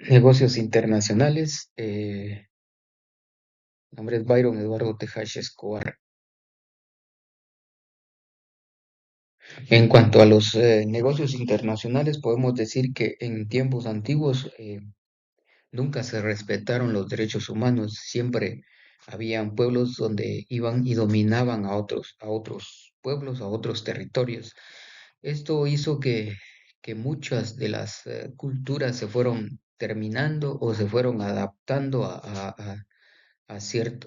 Negocios internacionales. Mi nombre es Byron Eduardo Tejache Escobar. En cuanto a los negocios internacionales, podemos decir que en tiempos antiguos nunca se respetaron los derechos humanos. Siempre habían pueblos donde iban y dominaban a otros pueblos, a otros territorios. Esto hizo que muchas de las culturas se fueron terminando o se fueron adaptando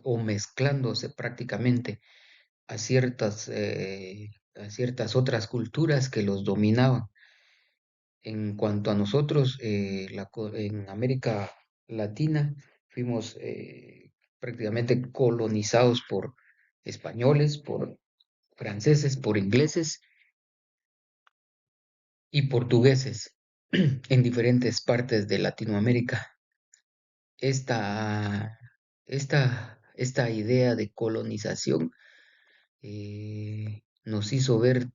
o mezclándose prácticamente a ciertas otras culturas que los dominaban. En cuanto a nosotros, en América Latina fuimos prácticamente colonizados por españoles, por franceses, por ingleses y portugueses en diferentes partes de Latinoamérica. Esta, esta idea de colonización nos hizo ver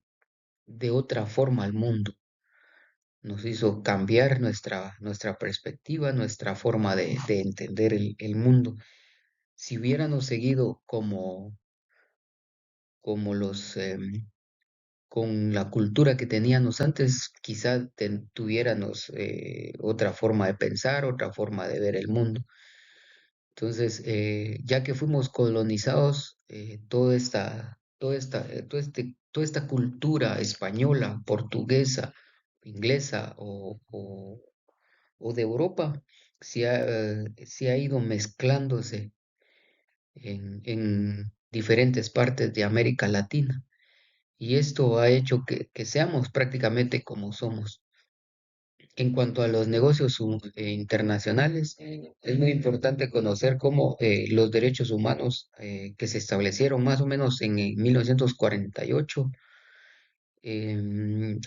de otra forma al mundo, nos hizo cambiar nuestra perspectiva, nuestra forma de entender el mundo. Si hubiéramos seguido como con la cultura que teníamos antes, quizá tuviéramos otra forma de pensar, otra forma de ver el mundo. Entonces, ya que fuimos colonizados, toda esta cultura española, portuguesa, inglesa o de Europa, se ha ido mezclándose en diferentes partes de América Latina. Y esto ha hecho que seamos prácticamente como somos. En cuanto a los negocios internacionales, es muy importante conocer cómo los derechos humanos que se establecieron más o menos en 1948,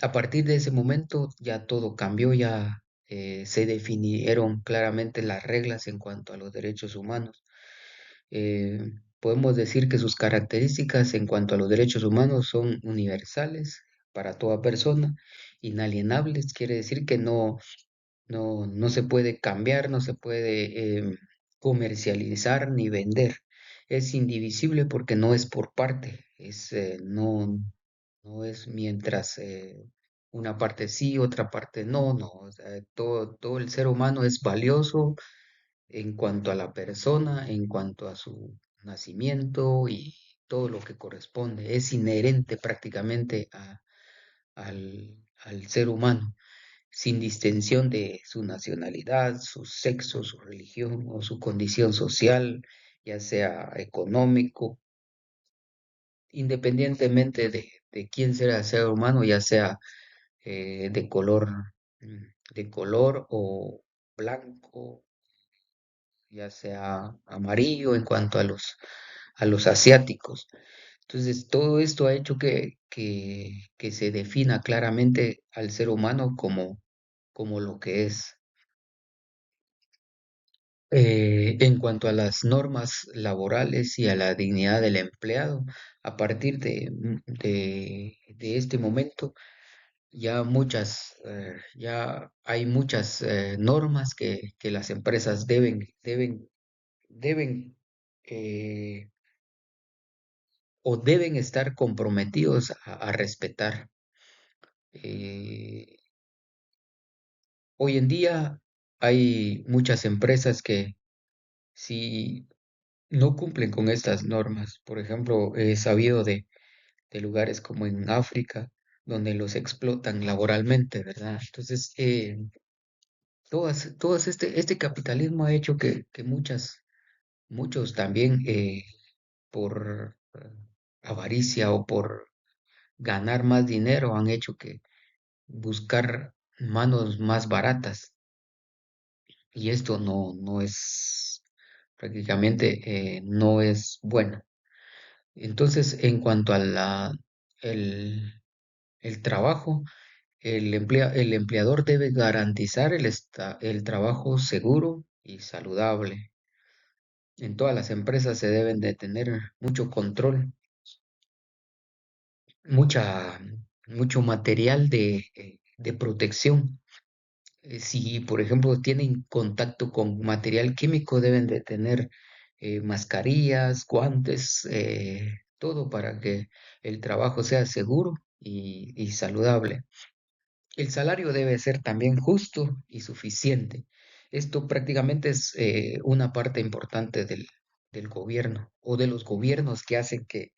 a partir de ese momento ya todo cambió, ya se definieron claramente las reglas en cuanto a los derechos humanos. Eh, Podemos decir que sus características en cuanto a los derechos humanos son universales para toda persona, inalienables, quiere decir que no se puede cambiar, no se puede comercializar ni vender. Es indivisible porque no es por parte, no es mientras una parte sí, otra parte no, no. O sea, todo el ser humano es valioso en cuanto a la persona, en cuanto a su nacimiento y todo lo que corresponde. Es inherente prácticamente al ser humano sin distinción de su nacionalidad, su sexo, su religión o su condición social, ya sea económico, independientemente de quién sea el ser humano, ya sea de color o blanco, ya sea amarillo en cuanto a los asiáticos. Entonces, todo esto ha hecho que se defina claramente al ser humano como lo que es. En cuanto a las normas laborales y a la dignidad del empleado, a partir de este momento, ya hay muchas normas que las empresas deben eh, deben estar comprometidos a respetar. Eh, Hoy en día hay muchas empresas que si no cumplen con estas normas. Por ejemplo, he sabido de lugares como en África, donde los explotan laboralmente, ¿verdad? Entonces, este capitalismo ha hecho que muchos también por avaricia o por ganar más dinero han hecho que buscar manos más baratas. Y esto no es, prácticamente, no es bueno. Entonces, en cuanto a el, el trabajo, el empleador debe garantizar el trabajo seguro y saludable. En todas las empresas se deben de tener mucho control, mucha, mucho material de protección Si, por ejemplo, tienen contacto con material químico, deben de tener mascarillas, guantes, todo para que el trabajo sea seguro y saludable. El salario debe ser también justo y suficiente. Esto prácticamente es una parte importante del gobierno o de los gobiernos que hacen que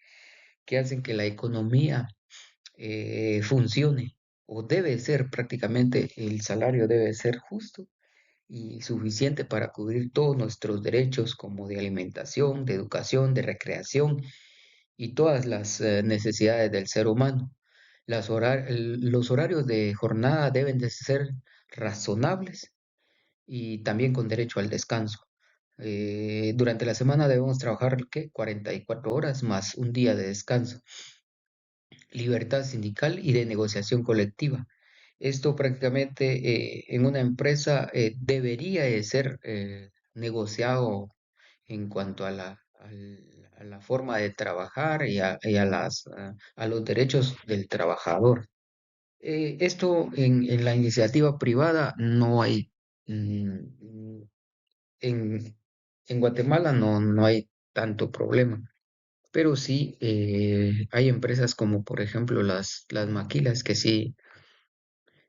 la economía funcione. O debe ser prácticamente el salario debe ser justo y suficiente para cubrir todos nuestros derechos como de alimentación, de educación, de recreación y todas las necesidades del ser humano. Los horarios de jornada deben de ser razonables y también con derecho al descanso. Durante la semana debemos trabajar, ¿qué? 44 horas más un día de descanso. Libertad sindical y de negociación colectiva. Esto prácticamente en una empresa debería de ser negociado en cuanto a a la forma de trabajar y a a los derechos del trabajador. Esto en la iniciativa privada no hay, mm, en, en Guatemala no hay tanto problema, pero sí hay empresas como por ejemplo las maquilas que sí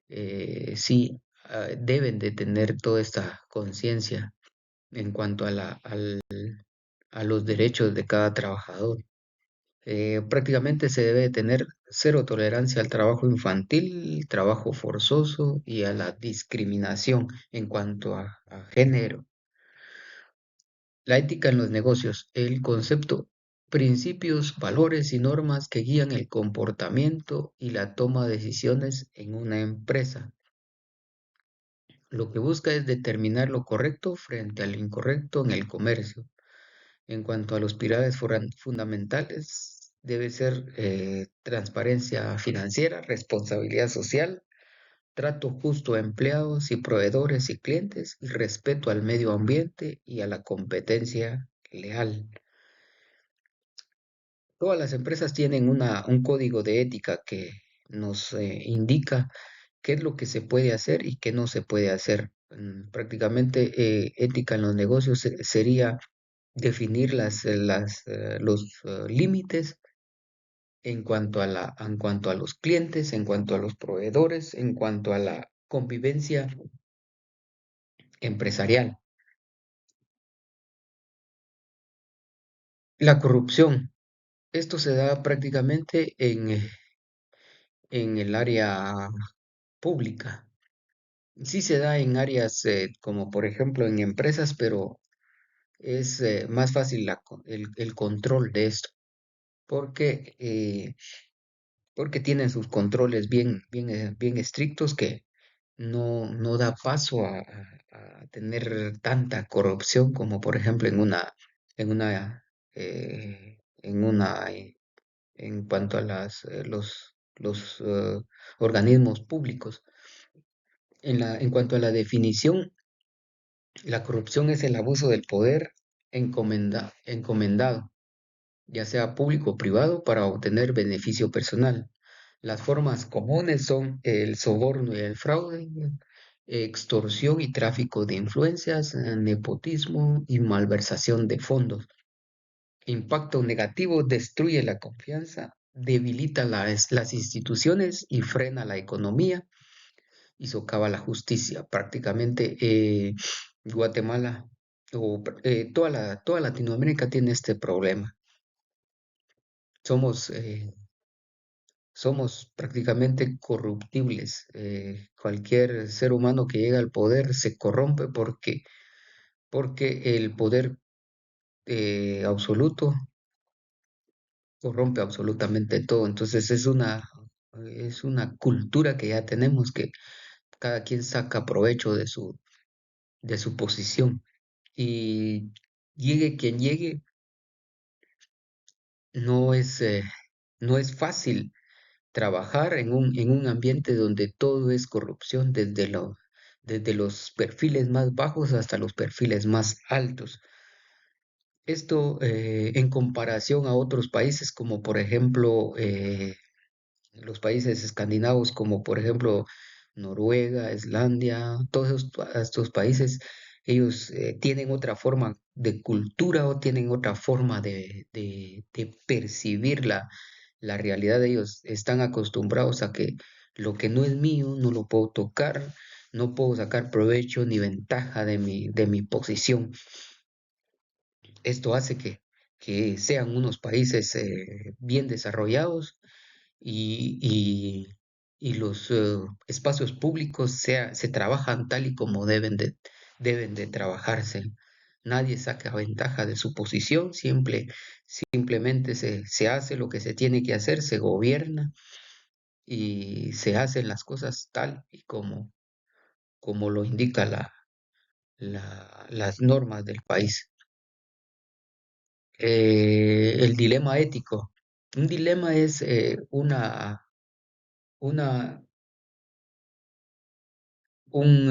deben de tener toda esta conciencia en cuanto a a los derechos de cada trabajador. Prácticamente se debe tener cero tolerancia al trabajo infantil, trabajo forzoso y a la discriminación en cuanto a género. La ética en los negocios, el concepto, principios, valores y normas que guían el comportamiento y la toma de decisiones en una empresa. Lo que busca es determinar lo correcto frente al incorrecto en el comercio. En cuanto a los pilares fundamentales, debe ser transparencia financiera, responsabilidad social, trato justo a empleados y proveedores y clientes y respeto al medio ambiente y a la competencia leal. Todas las empresas tienen un código de ética que nos indica qué es lo que se puede hacer y qué no se puede hacer. Prácticamente ética en los negocios sería definir los límites en cuanto a en cuanto a los clientes, en cuanto a los proveedores, en cuanto a la convivencia empresarial. La corrupción, esto se da prácticamente en el área pública. Sí se da en áreas como por ejemplo en empresas, pero es más fácil el control de esto, porque, porque tienen sus controles bien estrictos que no da paso a tener tanta corrupción como por ejemplo en una, en una, en cuanto a los organismos públicos. En cuanto a la definición, la corrupción es el abuso del poder encomendado, ya sea público o privado, para obtener beneficio personal. Las formas comunes son el soborno y el fraude, extorsión y tráfico de influencias, nepotismo y malversación de fondos. Impacto negativo: destruye la confianza, debilita las instituciones y frena la economía y socava la justicia. Prácticamente Guatemala toda Latinoamérica tiene este problema. Somos, somos prácticamente corruptibles. Cualquier ser humano que llega al poder se corrompe porque el poder absoluto corrompe absolutamente todo. Entonces es una cultura que ya tenemos que cada quien saca provecho de su posición. Y llegue quien llegue, no no es fácil trabajar en en un ambiente donde todo es corrupción, desde los perfiles más bajos hasta los perfiles más altos. Esto en comparación a otros países como por ejemplo los países escandinavos como por ejemplo Noruega, Islandia, todos estos países, ellos tienen otra forma de cultura o tienen otra forma de percibir la realidad de ellos. Están acostumbrados a que lo que no es mío no lo puedo tocar, no puedo sacar provecho ni ventaja de mi posición. Esto hace que sean unos países bien desarrollados y, y- y los espacios públicos se trabajan tal y como deben de trabajarse. Nadie saca ventaja de su posición, simplemente se hace lo que se tiene que hacer, se gobierna y se hacen las cosas tal y como lo indica las normas del país. El dilema ético. Un dilema es una, un,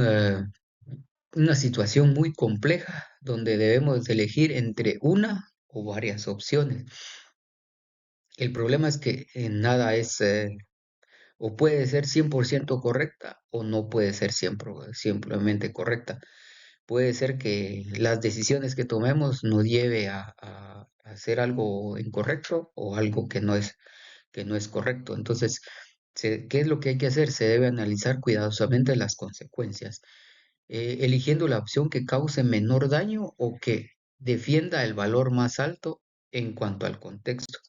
una situación muy compleja donde debemos elegir entre una o varias opciones. El problema es que nada es o puede ser 100% correcta o no puede ser siempre, simplemente correcta. Puede ser que las decisiones que tomemos nos lleve a hacer algo incorrecto o algo que no es correcto. Entonces, ¿qué es lo que hay que hacer? Se debe analizar cuidadosamente las consecuencias, eligiendo la opción que cause menor daño o que defienda el valor más alto en cuanto al contexto.